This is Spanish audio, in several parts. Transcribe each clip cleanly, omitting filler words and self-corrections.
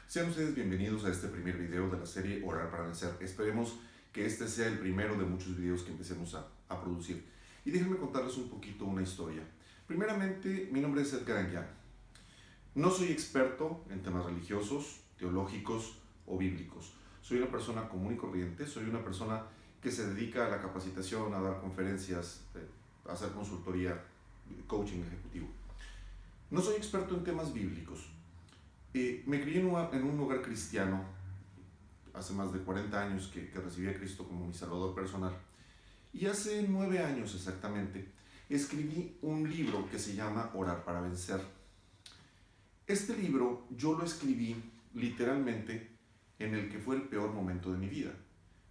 Sean ustedes bienvenidos a este primer video de la serie Orar para Vencer. Esperemos que este sea el primero de muchos videos que empecemos a producir. Y déjenme contarles un poquito una historia. Primeramente, mi nombre es Edgar Anguiano. No soy experto en temas religiosos, teológicos o bíblicos. Soy una persona común y corriente, soy una persona que se dedica a la capacitación, a dar conferencias, a hacer consultoría, coaching ejecutivo. No soy experto en temas bíblicos. Me crié en un hogar cristiano hace más de 40 años que recibí a Cristo como mi salvador personal. Y hace 9 años exactamente escribí un libro que se llama Orar para Vencer. Este libro yo lo escribí literalmente en el que fue el peor momento de mi vida.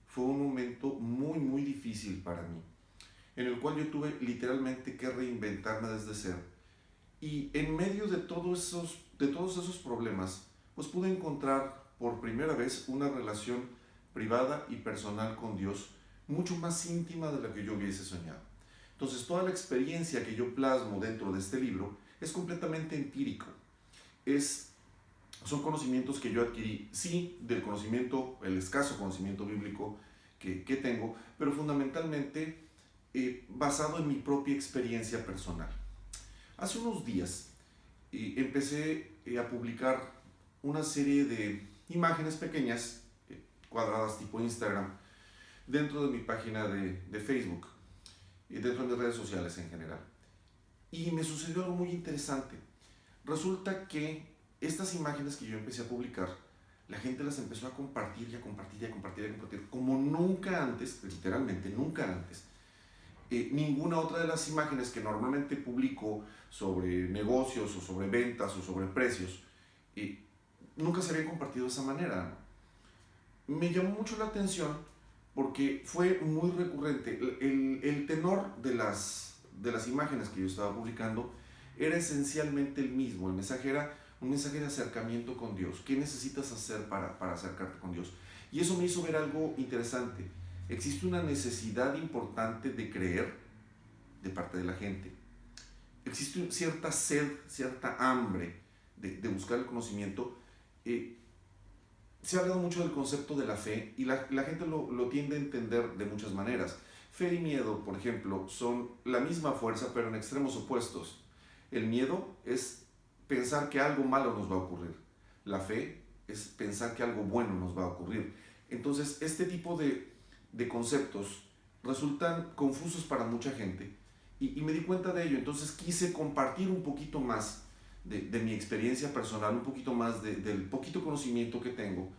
Fue un momento muy difícil para mí, en el cual yo tuve literalmente que reinventarme desde cero. Y en medio de todos esos problemas, pues pude encontrar por primera vez una relación privada y personal con Dios mucho más íntima de la que yo hubiese soñado. Entonces, toda la experiencia que yo plasmo dentro de este libro es completamente empírico. Son conocimientos que yo adquirí, sí, del conocimiento, el escaso conocimiento bíblico que tengo, pero fundamentalmente basado en mi propia experiencia personal. Hace unos días empecé a publicar una serie de imágenes pequeñas, cuadradas tipo Instagram, dentro de mi página de Facebook y dentro de mis redes sociales en general. Y me sucedió algo muy interesante. Resulta que estas imágenes que yo empecé a publicar, la gente las empezó a compartir como nunca antes, literalmente nunca antes. Ninguna otra de las imágenes que normalmente publico sobre negocios o sobre ventas o sobre precios nunca se había compartido de esa manera. Me llamó mucho la atención porque fue muy recurrente. El tenor de las imágenes que yo estaba publicando era esencialmente el mismo. El mensaje era un mensaje de acercamiento con Dios. ¿Qué necesitas hacer para acercarte con Dios? Y eso me hizo ver algo interesante. Existe una necesidad importante de creer de parte de la gente. Existe cierta sed, cierta hambre de buscar el conocimiento. Se ha hablado mucho del concepto de la fe y la gente lo tiende a entender de muchas maneras. Fe y miedo, por ejemplo, son la misma fuerza pero en extremos opuestos. El miedo es pensar que algo malo nos va a ocurrir. La fe es pensar que algo bueno nos va a ocurrir. Entonces, este tipo de conceptos resultan confusos para mucha gente y me di cuenta de ello. Entonces quise compartir un poquito más de mi experiencia personal, un poquito más del poquito conocimiento que tengo.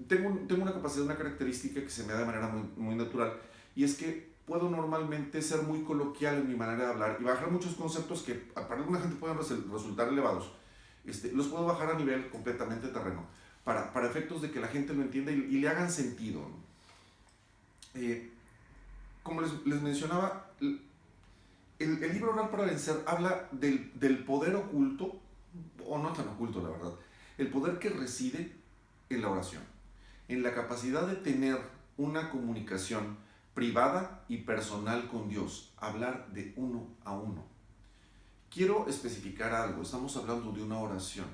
Tengo una capacidad, una característica que se me da de manera muy natural, y es que puedo normalmente ser muy coloquial en mi manera de hablar y bajar muchos conceptos que para alguna gente pueden resultar elevados. Los puedo bajar a nivel completamente terreno para efectos de que la gente lo entienda y le hagan sentido, ¿no? Como les mencionaba, el libro Orar para Vencer habla del poder oculto, o no tan oculto la verdad, el poder que reside en la oración, en la capacidad de tener una comunicación privada y personal con Dios, hablar de uno a uno. Quiero especificar algo, estamos hablando de una oración,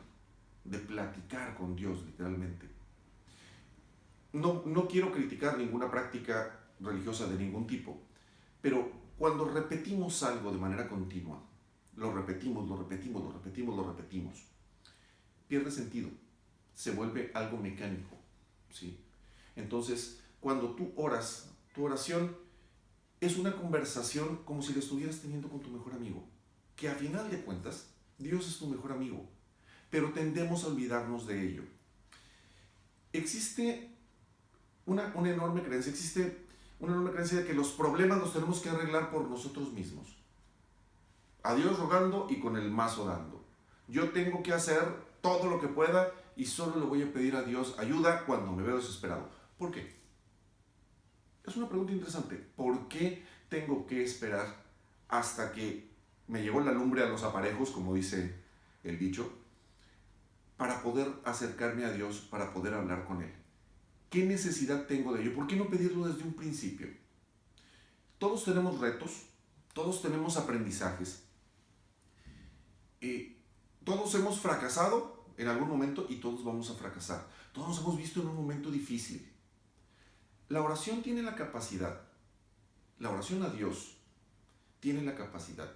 de platicar con Dios literalmente. No quiero criticar ninguna práctica religiosa de ningún tipo, pero cuando repetimos algo de manera continua, lo repetimos, pierde sentido, se vuelve algo mecánico, ¿sí? Entonces, cuando tú oras, tu oración es una conversación como si la estuvieras teniendo con tu mejor amigo, que a final de cuentas, Dios es tu mejor amigo, pero tendemos a olvidarnos de ello. Existe una enorme creencia de que los problemas los tenemos que arreglar por nosotros mismos. A Dios rogando y con el mazo dando. Yo tengo que hacer todo lo que pueda y solo le voy a pedir a Dios ayuda cuando me veo desesperado. ¿Por qué? Es una pregunta interesante. ¿Por qué tengo que esperar hasta que me llegó la lumbre a los aparejos, como dice el dicho, para poder acercarme a Dios, para poder hablar con Él? ¿Qué necesidad tengo de ello? ¿Por qué no pedirlo desde un principio? Todos tenemos retos, todos tenemos aprendizajes. Todos hemos fracasado en algún momento y todos vamos a fracasar. Todos nos hemos visto en un momento difícil. La oración tiene la capacidad, la oración a Dios tiene la capacidad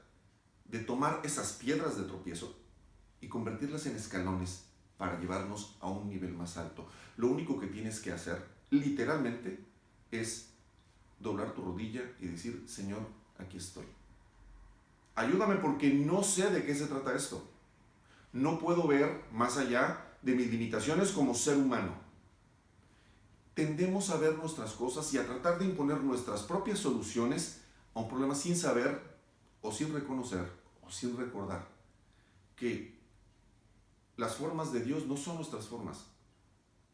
de tomar esas piedras de tropiezo y convertirlas en escalones para llevarnos a un nivel más alto. Lo único que tienes que hacer, literalmente, es doblar tu rodilla y decir: Señor, aquí estoy. Ayúdame porque no sé de qué se trata esto. No puedo ver más allá de mis limitaciones como ser humano. Tendemos a ver nuestras cosas y a tratar de imponer nuestras propias soluciones a un problema sin saber o sin reconocer o sin recordar que las formas de Dios no son nuestras formas.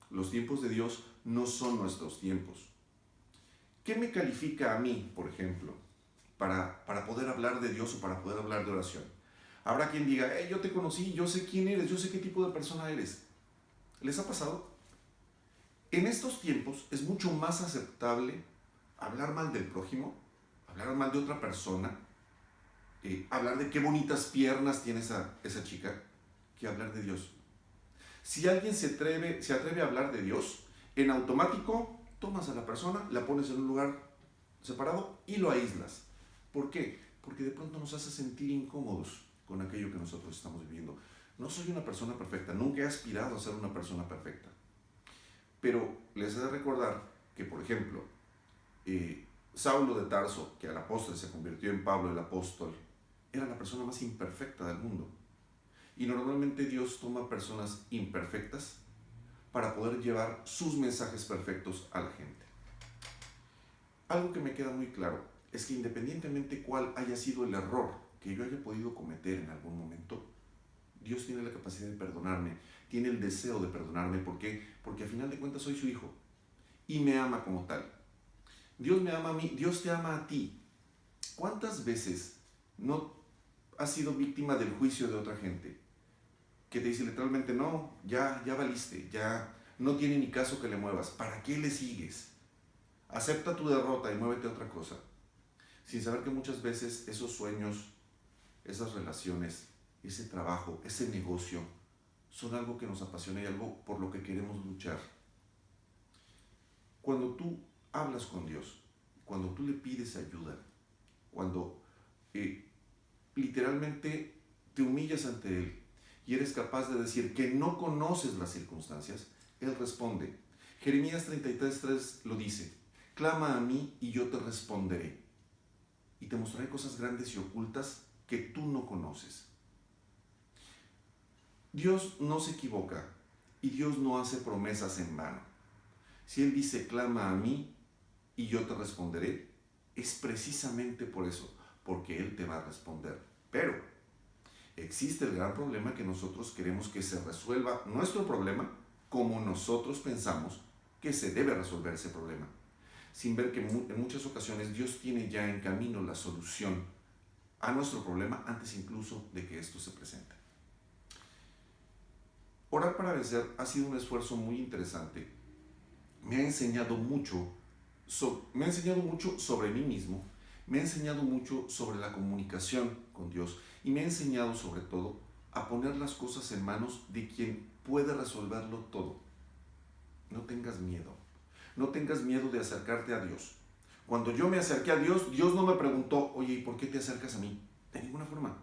Los tiempos de Dios no son nuestros tiempos. ¿Qué me califica a mí, por ejemplo, para poder hablar de Dios o para poder hablar de oración? Habrá quien diga: hey, yo te conocí, yo sé quién eres, yo sé qué tipo de persona eres. ¿Les ha pasado? En estos tiempos es mucho más aceptable hablar mal del prójimo, hablar mal de otra persona, hablar de qué bonitas piernas tiene esa chica, que hablar de Dios. Si alguien se atreve a hablar de Dios, en automático tomas a la persona, la pones en un lugar separado y lo aíslas. ¿Por qué? Porque de pronto nos hace sentir incómodos con aquello que nosotros estamos viviendo. No soy una persona perfecta, nunca he aspirado a ser una persona perfecta. Pero les he de recordar que, por ejemplo, Saulo de Tarso, que a la postre se convirtió en Pablo el apóstol, era la persona más imperfecta del mundo. Y normalmente Dios toma personas imperfectas para poder llevar sus mensajes perfectos a la gente. Algo que me queda muy claro es que independientemente cuál haya sido el error que yo haya podido cometer en algún momento, Dios tiene la capacidad de perdonarme, tiene el deseo de perdonarme. ¿Por qué? Porque a final de cuentas soy su hijo y me ama como tal. Dios me ama a mí, Dios te ama a ti. ¿Cuántas veces no has sido víctima del juicio de otra gente que te dice literalmente: no, ya valiste, ya no tiene ni caso que le muevas, ¿para qué le sigues? Acepta tu derrota y muévete a otra cosa, sin saber que muchas veces esos sueños, esas relaciones, ese trabajo, ese negocio, son algo que nos apasiona y algo por lo que queremos luchar. Cuando tú hablas con Dios, cuando tú le pides ayuda, cuando literalmente te humillas ante Él y eres capaz de decir que no conoces las circunstancias, Él responde. Jeremías 33:3 lo dice: clama a mí y yo te responderé y te mostraré cosas grandes y ocultas que tú no conoces. Dios no se equivoca y Dios no hace promesas en vano. Si Él dice: clama a mí y yo te responderé, es precisamente por eso, porque Él te va a responder. Pero existe el gran problema que nosotros queremos que se resuelva nuestro problema como nosotros pensamos que se debe resolver ese problema, sin ver que en muchas ocasiones Dios tiene ya en camino la solución a nuestro problema antes incluso de que esto se presente. Orar para vencer ha sido un esfuerzo muy interesante. Me ha enseñado mucho sobre mí mismo, me ha enseñado mucho sobre la comunicación con Dios y me ha enseñado sobre todo a poner las cosas en manos de quien puede resolverlo todo. No tengas miedo, no tengas miedo de acercarte a Dios. Cuando yo me acerqué a Dios, Dios no me preguntó: oye, ¿y por qué te acercas a mí? De ninguna forma.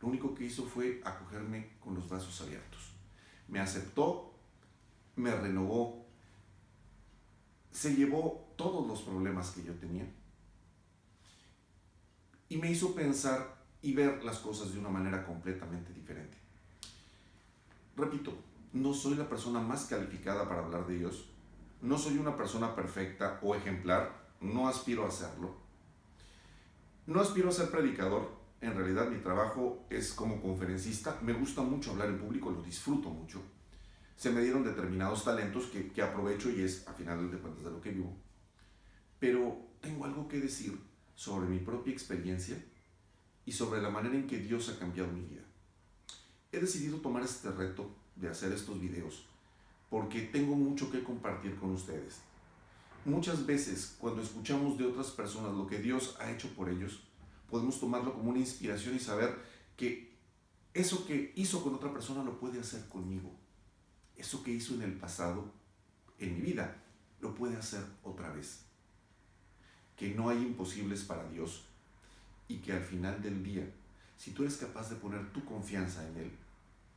Lo único que hizo fue acogerme con los brazos abiertos. Me aceptó, me renovó, se llevó todos los problemas que yo tenía y me hizo pensar y ver las cosas de una manera completamente diferente. Repito, no soy la persona más calificada para hablar de Dios, no soy una persona perfecta o ejemplar, no aspiro a serlo, no aspiro a ser predicador. En realidad mi trabajo es como conferencista, me gusta mucho hablar en público, lo disfruto mucho. Se me dieron determinados talentos que aprovecho y es, a final de cuentas, de lo que vivo. Pero tengo algo que decir sobre mi propia experiencia y sobre la manera en que Dios ha cambiado mi vida. He decidido tomar este reto de hacer estos videos porque tengo mucho que compartir con ustedes. Muchas veces, cuando escuchamos de otras personas lo que Dios ha hecho por ellos, podemos tomarlo como una inspiración y saber que Eso que hizo con otra persona lo puede hacer conmigo. Eso que hizo en el pasado, en mi vida, lo puede hacer otra vez. Que no hay imposibles para Dios y que al final del día, si tú eres capaz de poner tu confianza en Él,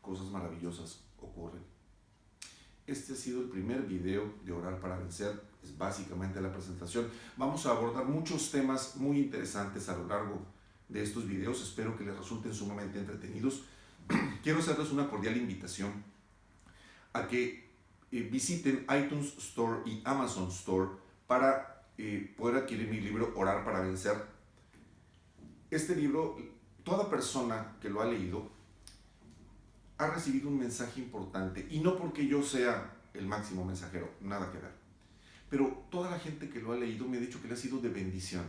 cosas maravillosas ocurren. Este ha sido el primer video de Orar para Vencer, es básicamente la presentación. Vamos a abordar muchos temas muy interesantes a lo largo de estos videos, espero que les resulten sumamente entretenidos. Quiero hacerles una cordial invitación a que visiten iTunes Store y Amazon Store para poder adquirir mi libro Orar para Vencer. Este libro, toda persona que lo ha leído ha recibido un mensaje importante, y no porque yo sea el máximo mensajero, nada que ver, pero toda la gente que lo ha leído me ha dicho que le ha sido de bendición,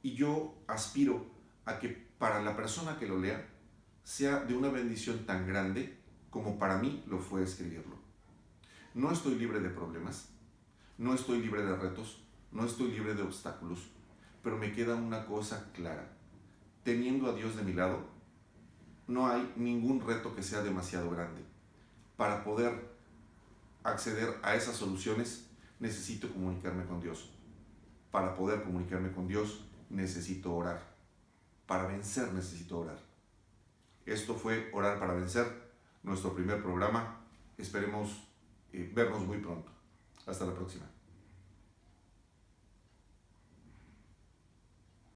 y yo aspiro a que para la persona que lo lea sea de una bendición tan grande como para mí lo fue escribirlo. No estoy libre de problemas, no estoy libre de retos, no estoy libre de obstáculos, pero me queda una cosa clara: teniendo a Dios de mi lado, no hay ningún reto que sea demasiado grande. Para poder acceder a esas soluciones, necesito comunicarme con Dios. Para poder comunicarme con Dios, necesito orar. Para vencer, necesito orar. Esto fue Orar para Vencer, nuestro primer programa. Esperemos vernos muy pronto. Hasta la próxima.